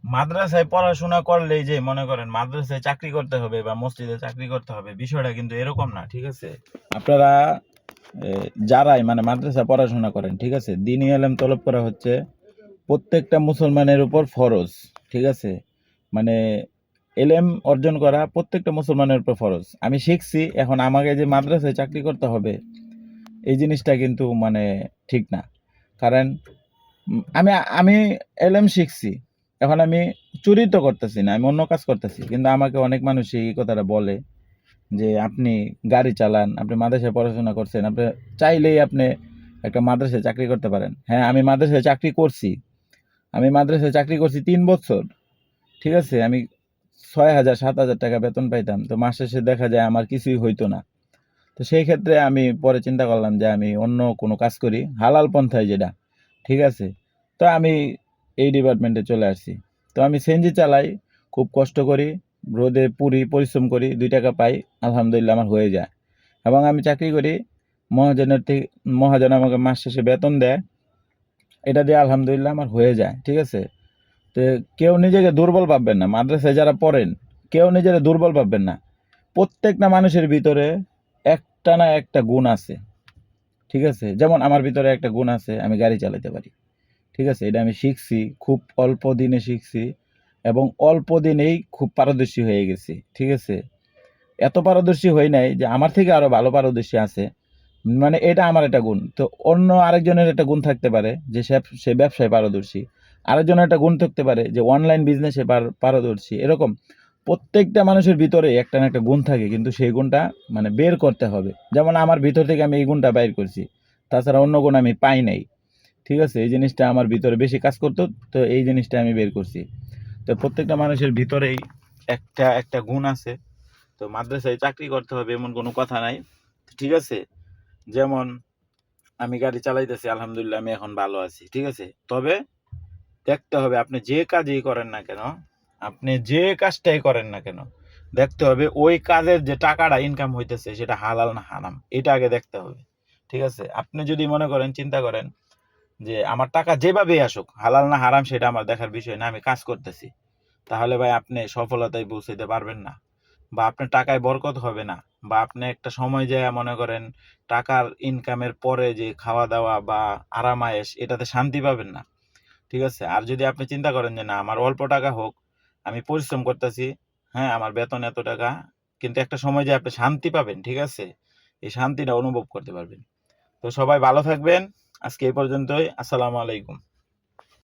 মাদ্রাসায় পড়াশোনা করলেই যে মনে করেন মাদ্রাসায় চাকরি করতে হবে বা মসজিদে চাকরি করতে হবে, বিষয়টা কিন্তু এরকম না। ঠিক আছে, আপনারা যারাই মানে মাদ্রাসা পড়াশোনা করেন, ঠিক আছে, দ্বীনি ইলম তলব করা হচ্ছে প্রত্যেকটা মুসলমানের উপর ফরজ। ঠিক আছে, মানে এলেম অর্জন করা প্রত্যেকটা মুসলমানের উপর ফরজ। আমি শিখছি, এখন আমাকে যে মাদ্রাসায় চাকরি করতে হবে এই জিনিসটা কিন্তু মানে ঠিক না। কারণ আমি আমি এলএম শিখছি, এখন আমি চুরি তো করতেছি না, আমি অন্য কাজ করতেছি, কিন্তু আমাকে অনেক মানুষ এই কথাটা বলে যে আপনি গাড়ি চালান, আপনি মাদ্রাসায় পড়াশোনা করছেন, আপনি চাইলেই আপনি একটা মাদ্রাসায় চাকরি করতে পারেন। হ্যাঁ, আমি মাদ্রাসায় চাকরি করছি, আমি মাদ্রাসায় চাকরি করছি 3 বছর। ঠিক আছে, আমি 6,000 7,000 টাকা বেতন পাইতাম, তো মাস শেষে দেখা যায় আমার কিছুই হইতো না। তো সেই ক্ষেত্রে আমি পরে চিন্তা করলাম যে আমি অন্য কোনো কাজ করি হালাল পন্থায় যেটা। ঠিক আছে, তো আমি এই ডিপার্টমেন্টে চলে আসছি। তো আমি সিএনজি চালাই, খুব কষ্ট করি, রোদে পুরি পরিশ্রম করি, 2 টাকা পাই, আলহামদুলিল্লাহ আমার হয়ে যায়। এবং আমি চাকরি করি, মহাজনের থেকে, মহাজন আমাকে মাস শেষে বেতন দেয়, এটা দিয়ে আলহামদুলিল্লাহ আমার হয়ে যায়। ঠিক আছে, তো কেউ নিজেকে দুর্বল ভাববেন না, মাদ্রাসায় যারা পড়েন কেউ নিজেকে দুর্বল ভাববেন না। প্রত্যেকটা মানুষের ভিতরে একটা না একটা গুণ আছে। ঠিক আছে, যেমন আমার ভিতরে একটা গুণ আছে, আমি গাড়ি চালাতে পারি। ঠিক আছে, এটা আমি শিখছি, খুব অল্প দিনে শিখছি এবং অল্প দিনেই খুব পারদর্শী হয়ে গেছি। ঠিক আছে, এত পারদর্শী হই নাই, যে আমার থেকে আরো ভালো পারদর্শী আছে, মানে এটা আমার একটা গুণ। তো অন্য আরেকজনের একটা গুণ থাকতে পারে যে সে ব্যবসায় পারদর্শী, আরেকজনের একটা গুণ থাকতে পারে যে অনলাইন বিজনেসে পারদর্শী। এরকম প্রত্যেকটা মানুষের ভিতরে একটা না একটা গুণ থাকে, কিন্তু সেই গুণটা মানে বের করতে হবে। যেমন আমার ভিতর থেকে আমি এই গুণটা বাইর করছি, তাছাড়া অন্য গুণ আমি পাই নাই। ঠিক আছে, এই জিনিসটা আমার ভিতরে বেশি কাজ করতো, তো এই জিনিসটা আমি বের করছি। তো প্রত্যেকটা মানুষের ভিতরেই একটা একটা গুণ আছে। তো মাদ্রাসায় চাকরি করতে হবে এমন কোনো কথা নাই। ঠিক আছে, যেমন আমি গাড়ি চালাইতেছি, আলহামদুলিল্লাহ আমি এখন ভালো আছি। ঠিক আছে, তবে দেখতে হবে আপনি যে কাজই করেন না কেন, আপনি যে কাজটাই করেন না কেন, দেখতে হবে ওই কাজের যে টাকাটা ইনকাম হইতেছে সেটা হালাল না হারাম, এটা আগে দেখতে হবে। ঠিক আছে, আপনি যদি মনে করেন, চিন্তা করেন যে আমার টাকা যেভাবেই আসুক, হালাল না হারাম সেটা আমার দেখার বিষয় না, আমি কাজ করতেছি, তাহলে ভাই আপনি সফলতায় পৌঁছাতে পারবেন না, বা আপনার টাকায় বরকত হবে না, বা আপনি একটা সময় যায় মনে করেন টাকার ইনকামের পরে যে খাওয়া দাওয়া বা আরামায়েশ, এটাতে শান্তি পাবেন না। ঠিক আছে, আর যদি আপনি চিন্তা করেন যে না আমার অল্প টাকা হোক, আমি পরিশ্রম করতেছি, হ্যাঁ আমার বেতন এত টাকা, কিন্তু একটা সময় যে আপনি শান্তি পাবেন, ঠিক আছে, এই শান্তিটা অনুভব করতে পারবেন। তো সবাই ভালো থাকবেন, আজকে এই পর্যন্তই। আসসালামু আলাইকুম।